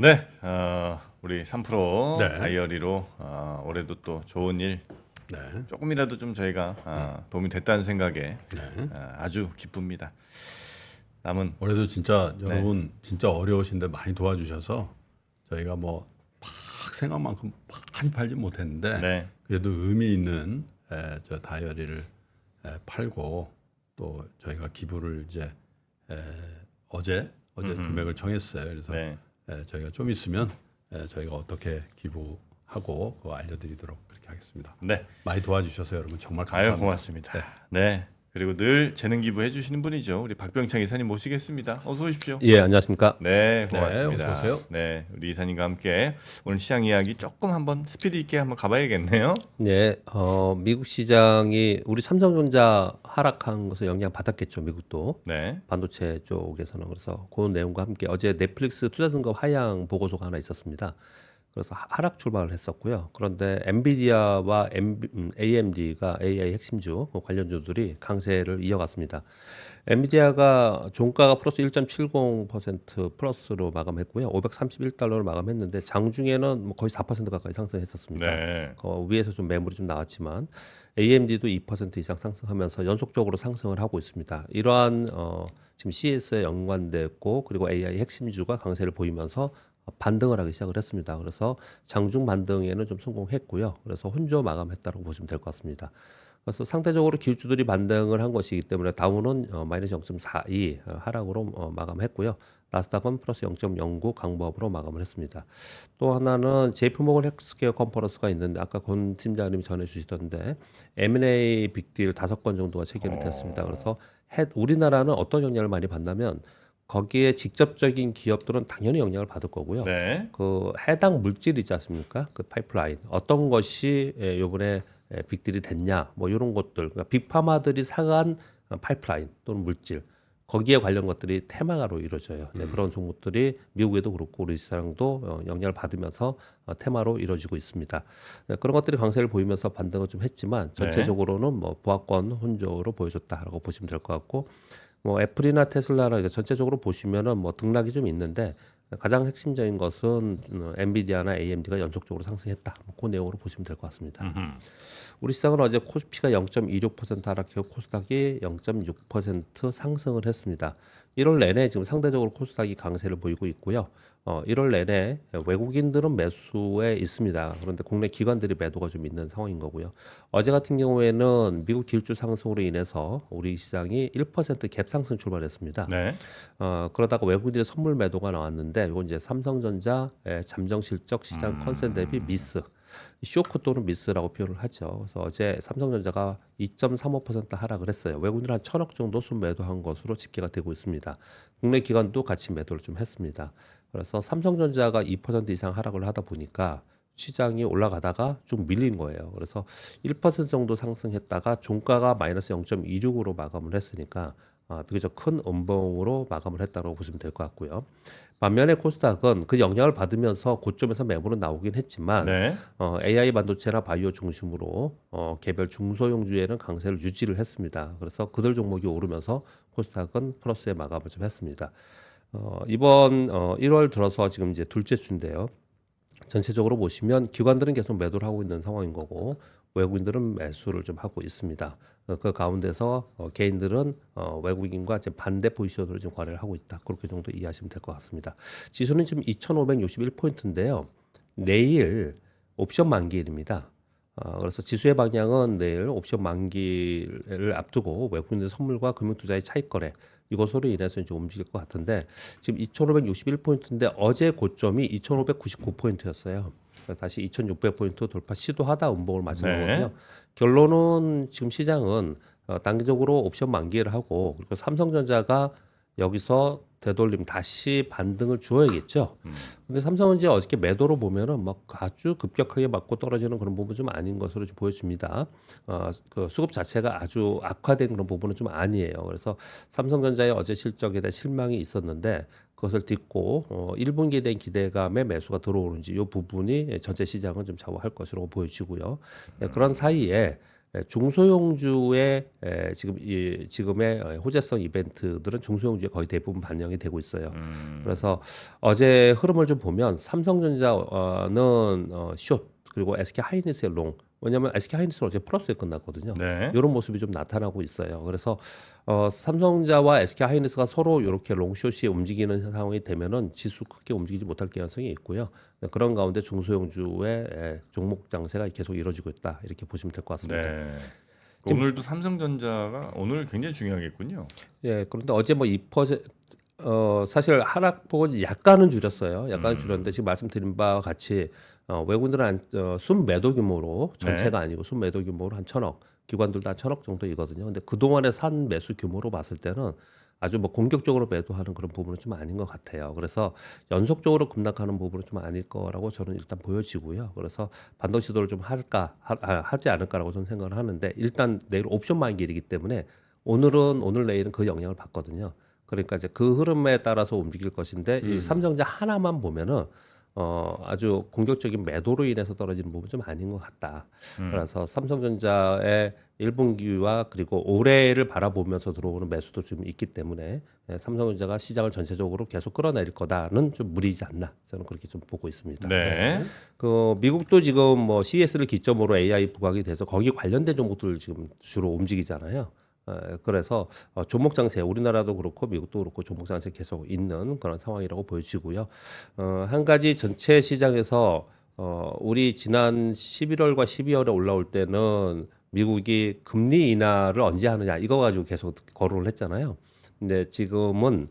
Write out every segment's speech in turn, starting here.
네, 우리 3프로 네. 다이어리로 올해도 또 좋은 일 네. 조금이라도 좀 저희가 도움이 됐다는 생각에 네. 아주 기쁩니다. 남은 올해도 진짜 여러분 진짜 어려우신데 많이 도와주셔서 저희가 뭐 막 생각만큼 많이 팔지 못했는데 네, 그래도 의미 있는 저 다이어리를 팔고 또 저희가 기부를 이제 어제 금액을 정했어요. 그래서 네, 저희가 좀 있으면 저희가 어떻게 기부하고 그거 알려드리도록 그렇게 하겠습니다. 네. 많이 도와주셔서 여러분 정말 아유 감사합니다. 고맙습니다. 네. 네. 그리고 늘 재능 기부 해주시는 분이죠. 우리 박병창 이사님 모시겠습니다. 어서 오십시오. 예, 안녕하십니까. 네, 고맙습니다. 네, 어서 오세요. 네, 우리 이사님과 함께 오늘 시장 이야기 조금 한번 스피드 있게 한번 가봐야겠네요. 네, 미국 시장이 우리 삼성전자 하락한 것을 영향 받았겠죠, 미국도. 네, 반도체 쪽에서는. 그래서 그 내용과 함께 어제 넷플릭스 투자 승급 하향 보고서가 하나 있었습니다. 그래서 하락 출발을 했었고요. 그런데 엔비디아와 AMD가 AI 핵심주 관련주들이 강세를 이어갔습니다. 엔비디아가 종가가 플러스 1.70% 플러스로 마감했고요. 531달러로 마감했는데 장중에는 뭐 거의 4% 가까이 상승했었습니다. 네, 위에서 좀 매물이 좀 나왔지만 AMD도 2% 이상 상승하면서 연속적으로 상승을 하고 있습니다. 이러한 지금 CS에 연관됐고 그리고 AI 핵심주가 강세를 보이면서 반등을 하기 시작을 했습니다. 그래서 장중 반등에는 좀 성공했고요. 그래서 혼조 마감했다고 보시면 될 것 같습니다. 그래서 상대적으로 기술주들이 반등을 한 것이기 때문에 다우는 마이너스 0.42 하락으로 마감했고요. 나스닥은 플러스 0.09 강보합으로 마감을 했습니다. 또 하나는 JP모건 헬스케어 컨퍼런스가 있는데 아까 권 팀장님이 전해주시던데 M&A 빅딜 5건 정도가 체결이 됐습니다. 그래서 우리나라는 어떤 영향을 많이 받냐면 거기에 직접적인 기업들은 당연히 영향을 받을 거고요. 네, 그 해당 물질 있지 않습니까? 그 파이프라인 어떤 것이 요번에 빅딜이 됐냐 뭐 이런 것들 그러니까 빅파마들이 사간 파이프라인 또는 물질 거기에 관련 것들이 테마로 이루어져요. 네, 그런 종목들이 미국에도 그렇고 우리 시장도 영향을 받으면서 테마로 이루어지고 있습니다. 네, 그런 것들이 강세를 보이면서 반등을 좀 했지만 전체적으로는 뭐 보합권 혼조로 보여줬다라고 보시면 될 것 같고 뭐 애플이나 테슬라나 전체적으로 보시면은 뭐 등락이 좀 있는데 가장 핵심적인 것은 엔비디아나 AMD가 연속적으로 상승했다. 그 내용으로 보시면 될 것 같습니다. 우리 시장은 어제 코스피가 0.26% 하락했고 코스닥이 0.6% 상승을 했습니다. 1월 내내 지금 상대적으로 코스닥이 강세를 보이고 있고요. 1월 내내 외국인들은 매수에 있습니다. 그런데 국내 기관들이 매도가 좀 있는 상황인 거고요. 어제 같은 경우에는 미국 기술주 상승으로 인해서 우리 시장이 1% 갭 상승 출발했습니다. 네, 그러다가 외국인들의 선물 매도가 나왔는데 이건 이제 삼성전자 잠정 실적 시장 컨센 대비 미스. 쇼크 또는 미스라고 표현을 하죠. 그래서 어제 삼성전자가 2.35% 하락을 했어요. 외국인들 한 1,000억 정도 순매도한 것으로 집계가 되고 있습니다. 국내 기관도 같이 매도를 좀 했습니다. 그래서 삼성전자가 2% 이상 하락을 하다 보니까 시장이 올라가다가 좀 밀린 거예요. 그래서 1% 정도 상승했다가 종가가 마이너스 0.26으로 마감을 했으니까 비교적 큰 음봉으로 마감을 했다고 보시면 될 것 같고요. 반면에 코스닥은 그 영향을 받으면서 고점에서 매물은 나오긴 했지만 네, AI 반도체나 바이오 중심으로 개별 중소형주에는 강세를 유지를 했습니다. 그래서 그들 종목이 오르면서 코스닥은 플러스에 마감을 좀 했습니다. 이번 1월 들어서 지금 이제 둘째 주인데요. 전체적으로 보시면 기관들은 계속 매도를 하고 있는 상황인 거고 외국인들은 매수를 좀 하고 있습니다. 그 가운데서 개인들은 외국인과 이제 반대 포지션으로 지금 거래를 하고 있다. 그렇게 정도 이해하시면 될 것 같습니다. 지수는 지금 2,561포인트인데요. 내일 옵션 만기일입니다. 그래서 지수의 방향은 내일 옵션 만기를 앞두고 외국인들 선물과 금융투자의 차익거래 이것으로 인해서 이제 움직일 것 같은데 지금 2,561포인트인데 어제 고점이 2,599포인트였어요. 다시 2,600포인트 돌파 시도하다 음봉을 맞은 네. 거거든요. 결론은 지금 시장은 단기적으로 옵션 만기를 하고 그리고 삼성전자가 여기서 되돌림 다시 반등을 주어야겠죠. 근데 삼성은 이제 어저께 매도로 보면은 막 아주 급격하게 맞고 떨어지는 그런 부분 좀 아닌 것으로 좀 보여집니다. 그 수급 자체가 아주 악화된 그런 부분은 좀 아니에요. 그래서 삼성전자의 어제 실적에 대한 실망이 있었는데 그것을 딛고 1분기에 대한 기대감에 매수가 들어오는지 이 부분이 전체 시장을 좀 좌우할 것이라고 보여지고요. 네, 그런 사이에 중소형주의 지금의 호재성 이벤트들은 중소형주에 거의 대부분 반영이 되고 있어요. 그래서 어제 흐름을 좀 보면 삼성전자는 숏 그리고 SK 하이닉스의 롱. 왜냐하면 SK 하이닉스는 어제 플러스에 끝났거든요. 네. 이런 모습이 좀 나타나고 있어요. 그래서 삼성전자와 SK 하이닉스가 서로 이렇게 롱숏이 움직이는 상황이 되면은 지수 크게 움직이지 못할 가능성이 있고요. 그런 가운데 중소형주의 종목 장세가 계속 이루어지고 있다 이렇게 보시면 될 것 같습니다. 네. 오늘도 삼성전자가 오늘 굉장히 중요하겠군요. 예, 그런데 어제 뭐 2% 사실 하락폭은 약간은 줄였어요. 약간은 줄였는데 지금 말씀드린 바와 같이 외국인들은 순매도 규모로 전체가 아니고 순매도 규모로 한 1,000억, 기관들도 한 1,000억 정도이거든요. 근데 그동안의 산 매수 규모로 봤을 때는 아주 뭐 공격적으로 매도하는 그런 부분은 좀 아닌 것 같아요. 그래서 연속적으로 급락하는 부분은 좀 아닐 거라고 저는 일단 보여지고요. 그래서 반등 시도를 좀 하지 않을까라고 저는 생각을 하는데 일단 내일 옵션 만기일이기 때문에 오늘 내일은 그 영향을 받거든요. 그러니까 이제 그 흐름에 따라서 움직일 것인데 이 삼성전자 하나만 보면은 아주 공격적인 매도로 인해서 떨어지는 부분은 좀 아닌 것 같다. 그래서 삼성전자의 1분기와 그리고 올해를 바라보면서 들어오는 매수도 좀 있기 때문에 삼성전자가 시장을 전체적으로 계속 끌어내릴 거다는 좀 무리이지 않나 저는 그렇게 좀 보고 있습니다. 네. 그 미국도 지금 뭐 CES를 기점으로 AI 부각이 돼서 거기 관련된 종목들 지금 주로 움직이잖아요. 그래서 종목 장세 우리나라도 그렇고 미국도 그렇고 종목 장세 계속 있는 그런 상황이라고 보여지고요. 한 가지 전체 시장에서 우리 지난 11월과 12월에 올라올 때는 미국이 금리 인하를 언제 하느냐 이거 가지고 계속 거론을 했잖아요. 근데 지금은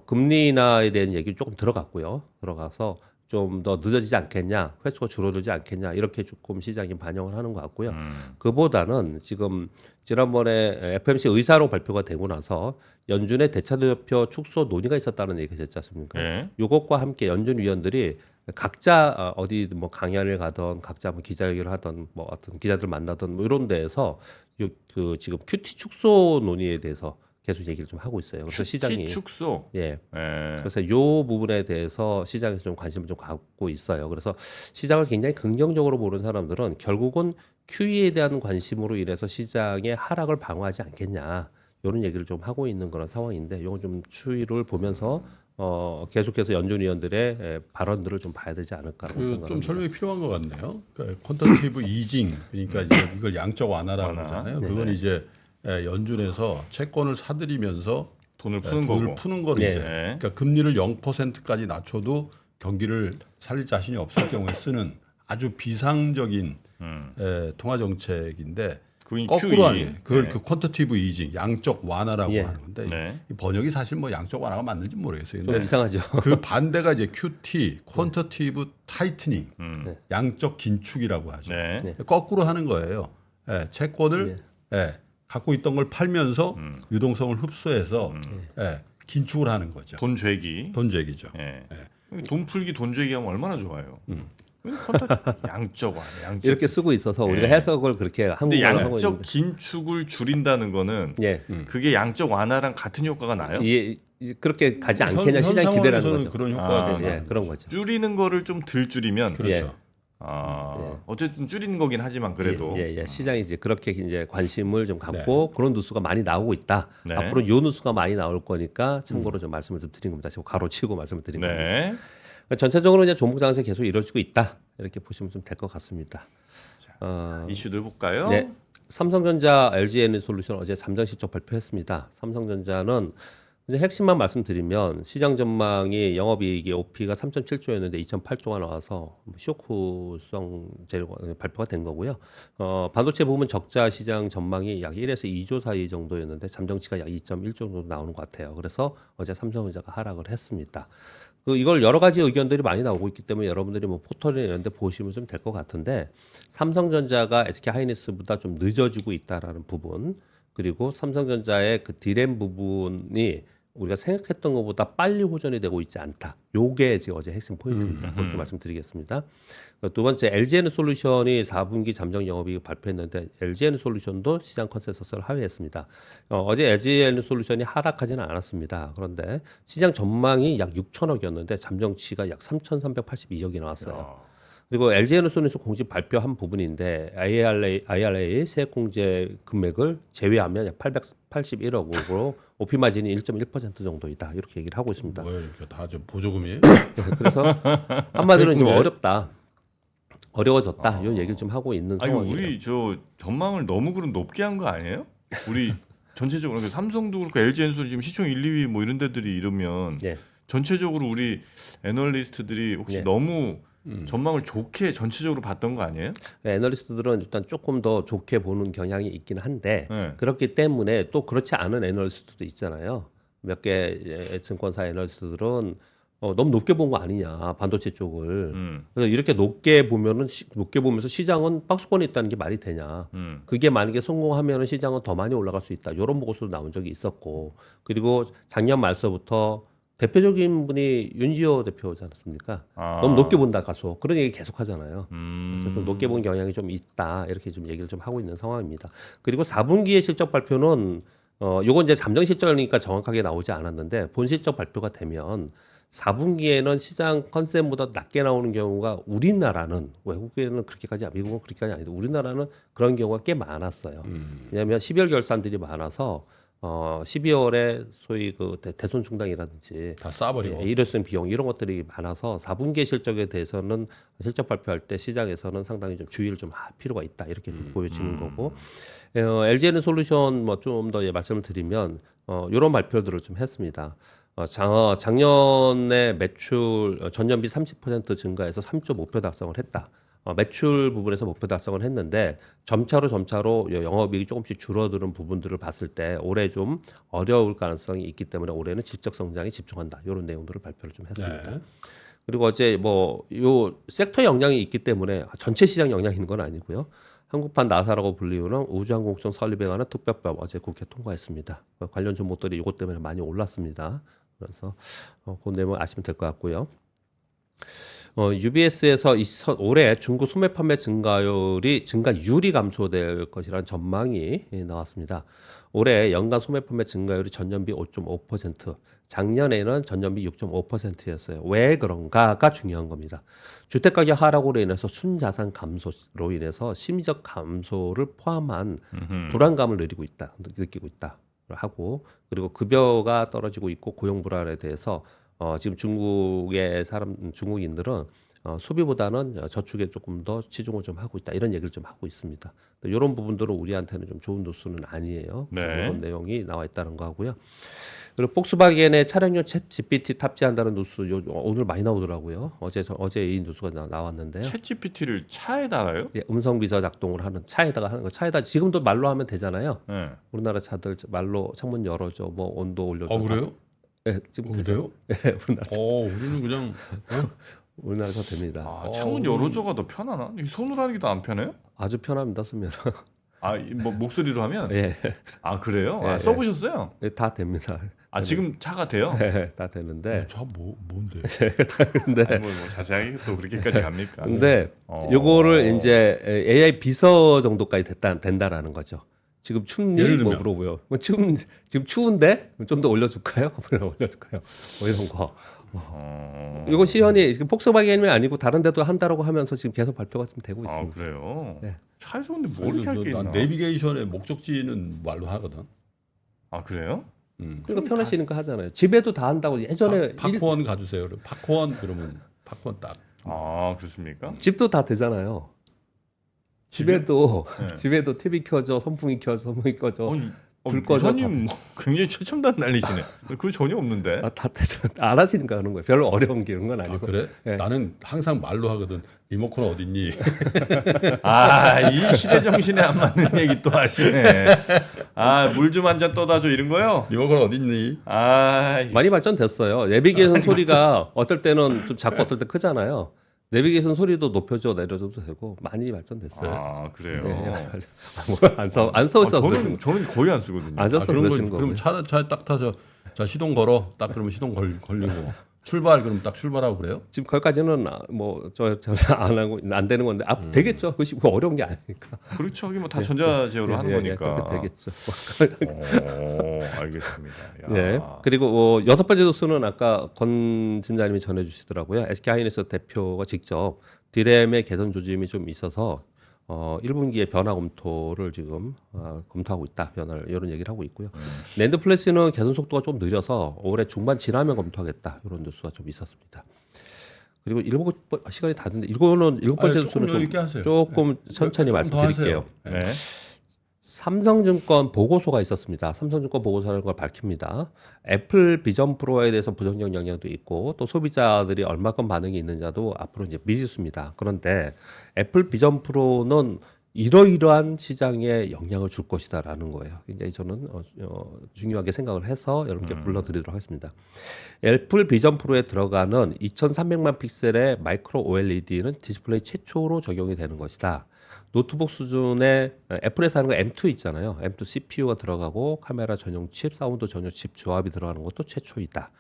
금리 인하에 대한 얘기 조금 들어갔고요. 들어가서 좀 더 늦어지지 않겠냐, 횟수가 줄어들지 않겠냐 이렇게 조금 시장이 반영을 하는 것 같고요. 그보다는 지금 지난번에 FMC 의사로 발표가 되고 나서 연준의 대차대표 축소 논의가 있었다는 얘기가 있었지 않습니까? 네. 이것과 함께 연준 위원들이 각자 어디 뭐 강연을 가던 각자 뭐 기자회견을 하던 뭐 어떤 기자들 만나던 뭐 이런 데에서 그 지금 QT 축소 논의에 대해서 계속 얘기를 좀 하고 있어요. 그래서 시장이 축소. 예. 네. 그래서 이 부분에 대해서 시장에서 좀 관심을 좀 갖고 있어요. 그래서 시장을 굉장히 긍정적으로 보는 사람들은 결국은 QE에 대한 관심으로 인해서 시장의 하락을 방어하지 않겠냐 이런 얘기를 좀 하고 있는 그런 상황인데 이건 좀 추이를 보면서 계속해서 연준위원들의 발언들을 좀 봐야 되지 않을까라고 생각합니다. 좀 설명이 필요한 것 같네요. 그러니까 퀀터티브 이징 그러니까 이제 이걸 양적 완화라고 하잖아요. 그건 이제 연준에서 채권을 사들이면서 돈을 푸는 돈을 거고. 푸는 거를 네. 이제 그러니까 금리를 0%까지 낮춰도 경기를 살릴 자신이 없을 경우에 쓰는 아주 비상적인 통화 정책인데 그게 거꾸로 QE. 하는 그걸 네. 그 퀀터티브 이징 양적 완화라고 예. 하는 건데 네. 이 번역이 사실 뭐 양적 완화가 맞는지 모르겠어요. 좀 근데 이상하죠. 그 반대가 이제 QT, 퀀터티브 타이트닝, 음. 양적 긴축이라고 하죠. 네. 거꾸로 하는 거예요. 채권을 갖고 있던 걸 팔면서 유동성을 흡수해서 긴축을 하는 거죠. 돈 죄기. 돈재기죠. 예. 돈 풀기 돈 죄기 하면 얼마나 좋아요. 양적 완화, 양적. 이렇게 쓰고 있어서 우리가 예. 해석을 그렇게 근데 한국어로 하고 양적 있는데 긴축을 줄인다는 거는 예. 그게 양적 완화랑 같은 효과가 나요? 그렇게 가지 않겠냐 시장이 기대라는 상황에서는 거죠. 그런 효과가 예, 그런 거죠. 줄이는 거를 좀 덜 줄이면 그렇죠. 어쨌든 줄이는 거긴 하지만 그래도 예. 시장이 이제 그렇게 이제 관심을 좀 갖고 그런 뉴스가 많이 나오고 있다. 네. 앞으로 요 뉴스가 많이 나올 거니까 참고로 좀 말씀을 좀 드린 겁니다. 제가 가로치고 말씀을 드린 겁니다. 네. 전체적으로 이제 종목 장세 계속 이루어지고 있다. 이렇게 보시면 좀 될 것 같습니다. 이슈들 볼까요? 네. 삼성전자, LG에너지솔루션 어제 잠정 실적 발표했습니다. 삼성전자는 이제 핵심만 말씀드리면 시장 전망이 영업이익이 OP가 3.7조였는데 2.8조가 나와서 쇼크성 재료가 발표가 된 거고요. 반도체 부분 적자 시장 전망이 약 1에서 2조 사이 정도였는데 잠정치가 약 2.1조 정도 나오는 것 같아요. 그래서 어제 삼성전자가 하락을 했습니다. 이걸 여러 가지 의견들이 많이 나오고 있기 때문에 여러분들이 뭐 포털이나 이런 데 보시면 좀 될 것 같은데 삼성전자가 SK 하이닉스보다 좀 늦어지고 있다라는 부분 그리고 삼성전자의 그 디램 부분이 우리가 생각했던 것보다 빨리 호전이 되고 있지 않다. 요게 지금 어제 핵심 포인트입니다. 그렇게 말씀드리겠습니다. 두 번째 LG에너지솔루션이 4분기 잠정 영업이익 발표했는데 LG에너지솔루션도 시장 컨센서스를 하회했습니다. 어제 LG에너지솔루션이 하락하지는 않았습니다. 그런데 시장 전망이 약 6천억이었는데 잠정치가 약 3,382억이 나왔어요. 그리고 LG에너지에서 공식 발표한 부분인데 IRA 세액 공제 금액을 제외하면 약 881억으로 OP 마진이 1.1% 정도이다 이렇게 얘기를 하고 있습니다. 뭐야 이렇게 다 저 보조금이에요? 그래서 한마디로 좀 어렵다, 어려워졌다 이런 얘기를 좀 하고 있는 아니 상황이에요. 우리 저 전망을 너무 그럼 높게 한 거 아니에요? 우리 전체적으로 그러니까 삼성도 그렇고 LG엔솔 지금 시총 1, 2위 뭐 이런 데들이 이러면 예. 전체적으로 우리 애널리스트들이 혹시 네. 너무 전망을 좋게 전체적으로 봤던 거 아니에요? 애널리스트들은 일단 조금 더 좋게 보는 경향이 있긴 한데 네. 그렇기 때문에 또 그렇지 않은 애널리스트도 있잖아요. 몇 개 증권사 애널리스트들은 너무 높게 본 거 아니냐 반도체 쪽을. 그래서 이렇게 높게 보면은 높게 보면서 시장은 박스권에 있다는 게 말이 되냐. 그게 만약에 성공하면은 시장은 더 많이 올라갈 수 있다. 이런 보고서도 나온 적이 있었고 그리고 작년 말서부터 대표적인 분이 윤지호 대표지 않습니까? 너무 높게 본다 가서 그런 얘기 계속 하잖아요. 그래서 좀 높게 본 경향이 좀 있다 이렇게 좀 얘기를 좀 하고 있는 상황입니다. 그리고 4분기의 실적 발표는 요건 이제 잠정 실적이니까 정확하게 나오지 않았는데 본 실적 발표가 되면 4분기에는 시장 컨센보다 낮게 나오는 경우가 우리나라는 외국에는 그렇게까지 미국은 그렇게까지 아닌데 우리나라는 그런 경우가 꽤 많았어요. 왜냐하면 12월 결산들이 많아서 12월에 소위 그 대손 충당이라든지 다 싸버리고. 일회성 비용 이런 것들이 많아서 4분기 실적에 대해서는 실적 발표할 때 시장에서는 상당히 좀 주의를 좀 할 필요가 있다 이렇게 좀 보여지는 거고 LG에너솔루션 뭐 좀 더 말씀을 드리면 이런 발표들을 좀 했습니다. 작년에 매출 전년비 30% 증가해서 3조 목표 달성을 했다. 매출 부분에서 목표 달성을 했는데 점차로 영업이익이 조금씩 줄어드는 부분들을 봤을 때 올해 좀 어려울 가능성이 있기 때문에 올해는 질적 성장에 집중한다. 이런 내용들을 발표를 좀 했습니다. 네. 그리고 어제 뭐 요 섹터 영향이 있기 때문에 전체 시장 영향이 있는 건 아니고요. 한국판 나사라고 불리우는 우주항공청 설립에 관한 특별법 어제 국회 통과했습니다. 관련 종목들이 이것 때문에 많이 올랐습니다. 그래서 그 내용 아시면 될 것 같고요. UBS에서 올해 중고 소매 판매 증가율이 감소될 것이라는 전망이 나왔습니다. 올해 연간 소매 판매 증가율이 전년비 5.5%, 작년에는 전년비 6.5%였어요. 왜 그런가가 중요한 겁니다. 주택가격 하락으로 인해서 순자산 감소로 인해서 심리적 감소를 포함한 불안감을 느끼고 있다 하고 그리고 급여가 떨어지고 있고 고용 불안에 대해서 지금 중국인들은 소비보다는 저축에 조금 더 치중을 좀 하고 있다 이런 얘기를 좀 하고 있습니다. 이런 부분들은 우리한테는 좀 좋은 뉴스는 아니에요. 네. 이런 내용이 나와 있다는 거 하고요. 그리고 폭스바겐의 차량용 챗 GPT 탑재한다는 뉴스 오늘 많이 나오더라고요. 어제 이 뉴스가 나왔는데요. 챗 GPT를 차에 달아요? 예, 음성 비서 작동을 하는 차에다가 하는 거. 차에다 지금도 말로 하면 되잖아요. 네. 우리나라 차들 말로 창문 열어줘, 뭐 온도 올려줘. 그래요? 예, 지금 그래요? 예, 우리는 그냥 우리나라에서 됩니다. 창문 열어줘가 더 편하나? 이 손으로 하는 게 더 안 편해요? 아주 편합니다 쓰면. 뭐 목소리로 하면? 예, 아 그래요? 예, 써보셨어요? 예, 다 됩니다. 지금 차가 돼요? 예, 다 되는데. 차 뭔데? 근데 아니, 뭐 자세하게 또 그렇게까지 갑니까? 근데 요거를 이제 AI 비서 정도까지 된다라는 거죠. 지금 춥니? 예를 뭐 들면? 물어보요. 뭐 지금 추운데 좀 더 올려줄까요? 올려줄까요? 뭐 이런 거. 이거 시연이 지금 폭스바겐이 아니고 다른 데도 한다라고 하면서 지금 계속 발표가 좀 되고 아 있습니다. 그래요? 네. 차에서 근데 뭐 이렇게 할 게 있나? 난 내비게이션의 목적지는 말로 하거든. 아 그래요? 그러니까 편하시니까 하잖아요. 집에도 다 한다고 예전에 파크원 가주세요. 파크원 그러면 파크원 딱. 아 그렇습니까? 집도 다 되잖아요. 집에도 네. 집에도 TV 켜져, 선풍기 꺼져. 아니, 불 꺼져, 이사님 뭐 굉장히 최첨단 난리시네. 그거 전혀 없는데. 다 되죠. 안 하시니까 하는 거예요. 별로 어려운 게 이런 건 아 아니고. 그래? 네. 나는 항상 말로 하거든. 리모컨 어딨니? 이 시대 정신에 안 맞는 얘기 또 하시네. 물 좀 한 잔 떠다줘 이런 거요? 리모컨 어딨니? 많이 발전됐어요. 내비게이션 소리가 어쩔 때는 좀 작고 어떨 때 크잖아요. 내비게이션 소리도 높여줘 내려줘도 되고 많이 발전됐어요. 그래요. 안 써서 그러시는 저는 거의 안 쓰거든요. 안 써서 그런 거 그러시는 그럼 거고요. 차에 딱 타서 자 시동 걸어. 딱 그러면 시동 걸리고 출발 그럼 딱 출발하고 그래요? 지금 거기까지는 저는 안 하고 안 되는 건데 되겠죠. 그것이 뭐 어려운 게 아니니까. 그렇죠. 하긴 뭐다 전자제어로 하는 거니까. 그렇게 되겠죠. 알겠습니다. 야. 네. 그리고 여섯 번째 도수는 아까 권 팀장님이 전해주시더라고요. SK하이닉스 대표가 직접 디램의 개선 조짐이 좀 있어서 1분기에 변화 검토를 지금 검토하고 있다. 변화를 이런 얘기를 하고 있고요. 낸드 플래시는 개선 속도가 좀 느려서 올해 중반 지나면 검토하겠다. 이런 뉴스가 좀 있었습니다. 그리고 시간이 다 됐는데 이거는 일곱 번째 뉴스는 조금 천천히 말씀드릴게요. 네. 삼성증권 보고서가 있었습니다. 삼성증권 보고서라는 걸 밝힙니다. 애플 비전 프로에 대해서 부정적 영향도 있고 또 소비자들이 얼마큼 반응이 있느냐도 앞으로 이제 미지수입니다. 그런데 애플 비전 프로는 이러이러한 시장에 영향을 줄 것이다라는 거예요. 굉장히 저는 중요하게 생각을 해서 여러분께 불러드리도록 하겠습니다. 애플 비전 프로에 들어가는 2300만 픽셀의 마이크로 OLED는 디스플레이 최초로 적용이 되는 것이다. 노트북 수준의 애플에서 하는 거 M2 있잖아요. M2 CPU가 들어가고 카메라 전용 칩, 사운드 전용 칩 조합이 들어가는 것도 최초이다.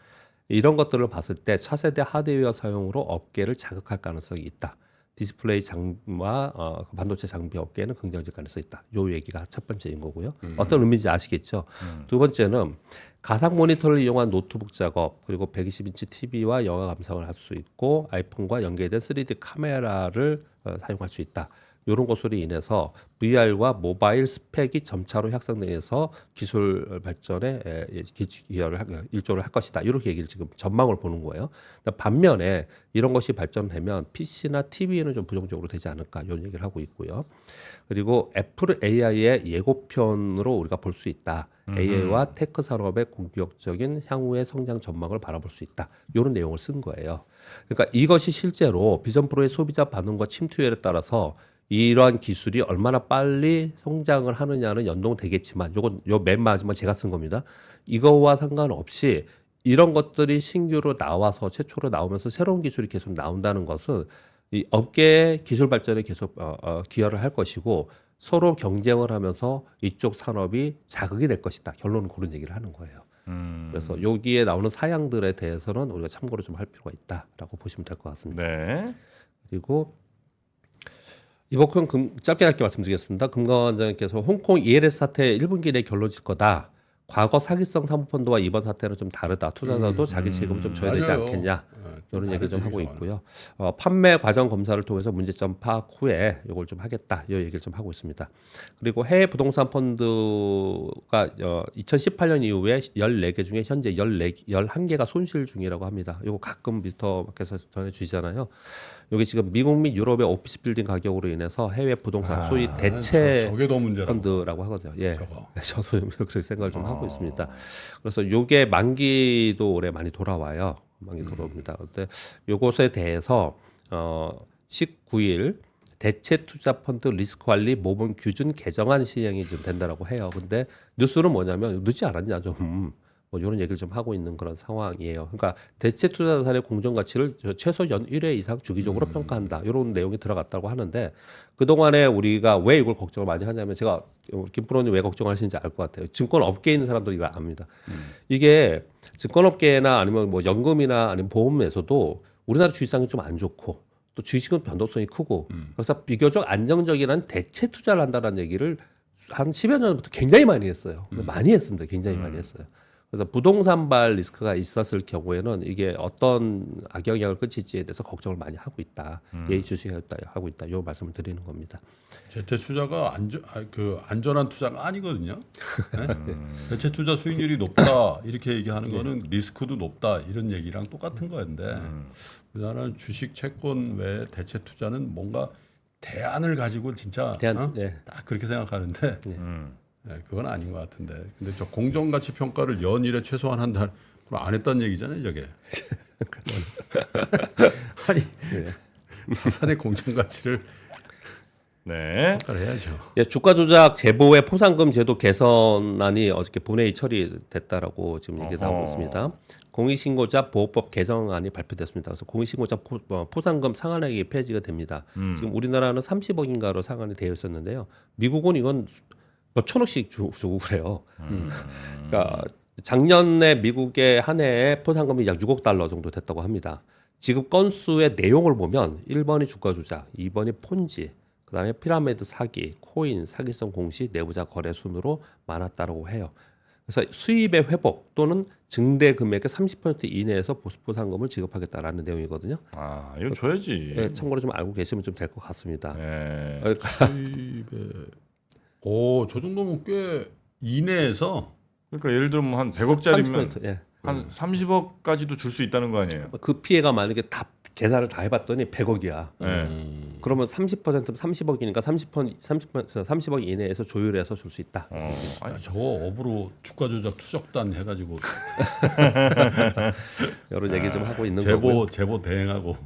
이런 것들을 봤을 때 차세대 하드웨어 사용으로 업계를 자극할 가능성이 있다. 디스플레이 장비와 반도체 장비 업계에는 긍정적 가능성이 있다. 요 얘기가 첫 번째인 거고요. 어떤 의미인지 아시겠죠? 두 번째는 가상 모니터를 이용한 노트북 작업 그리고 120인치 TV와 영화 감상을 할 수 있고 아이폰과 연계된 3D 카메라를 사용할 수 있다. 이런 것으로 인해서 VR과 모바일 스펙이 점차로 향상되면서 기술 발전에 일조를 할 것이다. 이렇게 얘기를 지금 전망을 보는 거예요. 반면에 이런 것이 발전되면 PC나 TV에는 좀 부정적으로 되지 않을까 이런 얘기를 하고 있고요. 그리고 애플 AI의 예고편으로 우리가 볼 수 있다. AI와 테크 산업의 공격적인 향후의 성장 전망을 바라볼 수 있다. 이런 내용을 쓴 거예요. 그러니까 이것이 실제로 비전 프로의 소비자 반응과 침투율에 따라서 이러한 기술이 얼마나 빨리 성장을 하느냐는 연동되겠지만 요 맨 마지막 제가 쓴 겁니다. 이거와 상관없이 이런 것들이 신규로 나와서 최초로 나오면서 새로운 기술이 계속 나온다는 것은 이 업계의 기술 발전에 계속 기여를 할 것이고 서로 경쟁을 하면서 이쪽 산업이 자극이 될 것이다. 결론은 그런 얘기를 하는 거예요. 그래서 여기에 나오는 사양들에 대해서는 우리가 참고를 좀 할 필요가 있다라고 보시면 될 것 같습니다. 네. 그리고 이번 짧게 말씀드리겠습니다. 금감원장님께서 홍콩 ELS 사태 1분기 내에 결론질 거다. 과거 사기성 사모펀드와 이번 사태는 좀 다르다. 투자자도 자기 세금을 좀 줘야 되지 맞아요. 않겠냐. 이런 얘기를 좀 하고 저는. 있고요. 판매 과정 검사를 통해서 문제점 파악 후에 이걸 좀 하겠다. 이 얘기를 좀 하고 있습니다. 그리고 해외 부동산 펀드가 2018년 이후에 14개 중에 현재 11개가 손실 중이라고 합니다. 이거 가끔 미스터 마켓에서 전해주시잖아요. 여기 지금 미국 및 유럽의 오피스 빌딩 가격으로 인해서 해외 부동산 소위 대체 저게 더 문제라고. 펀드라고 하거든요. 예, 저거. 저도 그렇게 생각을 좀 하고 있습니다. 그래서 요게 만기도 올해 많이 돌아와요. 만기 돌아옵니다. 근데 요것에 대해서 19일 대체 투자 펀드 리스크 관리 모범 규준 개정안 시행이 좀 된다라고 해요. 근데 뉴스는 뭐냐면 늦지 않았냐 좀. 뭐 이런 얘기를 좀 하고 있는 그런 상황이에요. 그러니까 대체 투자 자산의 공정 가치를 최소 연 1회 이상 주기적으로 평가한다. 이런 내용이 들어갔다고 하는데 그동안에 우리가 왜 이걸 걱정을 많이 하냐면 제가 김프로님 왜 걱정하시는지 알 것 같아요. 증권 업계에 있는 사람들이 이걸 압니다. 이게 증권업계나 아니면 뭐 연금이나 아니면 보험에서도 우리나라 주식상이 좀 안 좋고 또 주식은 변동성이 크고 그래서 비교적 안정적이라는 대체 투자를 한다는 얘기를 한 10여 년 전부터 굉장히 많이 했어요. 많이 했습니다. 굉장히 많이 했어요. 그래서 부동산발 리스크가 있었을 경우에는 이게 어떤 악영향을 끼칠지에 대해서 걱정을 많이 하고 있다. 예의주시하고 있다. 이 말씀을 드리는 겁니다. 대체 투자가 안전한 투자가 아니거든요. 네? 대체 투자 수익률이 높다 이렇게 얘기하는 거는 리스크도 높다 이런 얘기랑 똑같은 거였는데 우리나라는 주식, 채권 외에 대체 투자는 뭔가 대안을 가지고 진짜 딱 그렇게 생각하는데 네, 그건 아닌 것 같은데. 근데 저 공정가치 평가를 연일에 최소한 한 달 그럼 안 했다는 얘기잖아요, 저게. 아니 자산의 공정가치를 평가를 해야죠. 예, 주가 조작 제보의 포상금 제도 개선안이 어저께 본회의 처리됐다라고 지금 얘기 나오고 있습니다. 공익신고자 보호법 개정안이 발표됐습니다. 그래서 공익신고자 포상금 상한액이 폐지가 됩니다. 지금 우리나라는 30억인가로 상한이 되어 있었는데요. 미국은 이건 몇 천억씩 주고 그래요. 그러니까 작년에 미국의 한 해에 포상금이 약 6억 달러 정도 됐다고 합니다. 지급 건수의 내용을 보면 1번이 주가 조작, 2번이 폰지, 그다음에 피라미드 사기, 코인, 사기성 공시, 내부자 거래 순으로 많았다고 해요. 그래서 수입의 회복 또는 증대 금액의 30% 이내에서 포상금을 지급하겠다라는 내용이거든요. 아, 이거 줘야지. 예, 참고로 좀 알고 계시면 좀 될 것 같습니다. 예. 저 정도면 꽤 이내에서 그러니까 예를 들면 뭐 한 100억짜리면 30%, 예. 한 30억까지도 줄 수 있다는 거 아니에요? 그 피해가 만약에 다 계산을 다 해봤더니 100억이야. 예. 그러면 30% 30억이니까 30억 이내에서 조율해서 줄 수 있다. 아니, 저거 업으로 주가 조작 추적단 해가지고 여러 얘기 좀 하고 있는 거고요. 제보 대행하고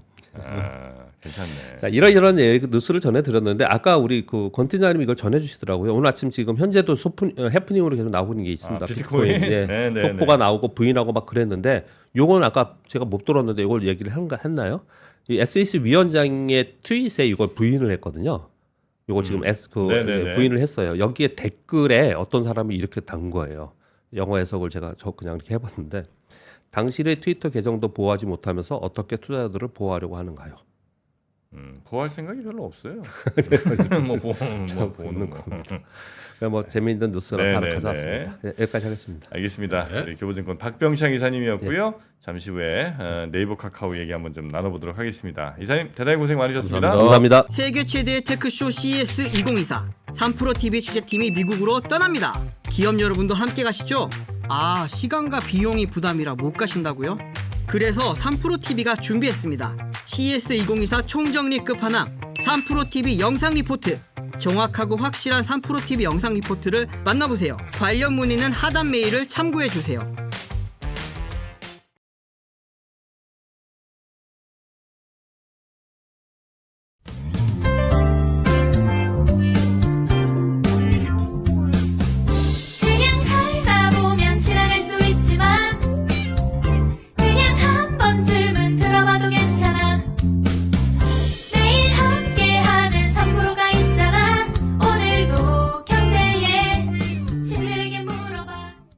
괜찮네. 자, 이런 얘기 뉴스를 전해드렸는데 아까 우리 그 권팀장님이 이걸 전해주시더라고요. 오늘 아침 지금 현재도 해프닝으로 계속 나오고 있는 게 있습니다. 아, 비트코인? 예, 네, 네, 속보가 네. 나오고 부인하고 막 그랬는데 요건 아까 제가 못 들었는데 이걸 얘기를 했나요? 이 SEC 위원장의 트윗에 이걸 부인을 했거든요. 요거 지금 네, 네, 네. 부인을 했어요. 여기에 댓글에 어떤 사람이 이렇게 단 거예요. 영어 해석을 제가 그냥 이렇게 해봤는데 당신의 트위터 계정도 보호하지 못하면서 어떻게 투자자들을 보호하려고 하는가요? 보호할 생각이 별로 없어요. 뭐 보호는 거. 뭐 재미있는 뉴스를 네, 하나 네, 가져왔습니다. 네, 여기까지 하겠습니다. 알겠습니다. 네. 우리 교보증권 박병창 이사님이었고요. 잠시 후에 네이버 카카오 얘기 한번 좀 나눠보도록 하겠습니다. 이사님 대단히 고생 많으셨습니다. 감사합니다. 세계 최대의 테크쇼 CES 2024 3프로TV 취재팀이 미국으로 떠납니다. 기업 여러분도 함께 가시죠? 아, 시간과 비용이 부담이라 못 가신다고요? 그래서 3프로TV가 준비했습니다. CES 2024 총정리 끝판왕 3프로TV 영상 리포트. 정확하고 확실한 3프로TV 영상 리포트를 만나보세요. 관련 문의는 하단 메일을 참고해주세요.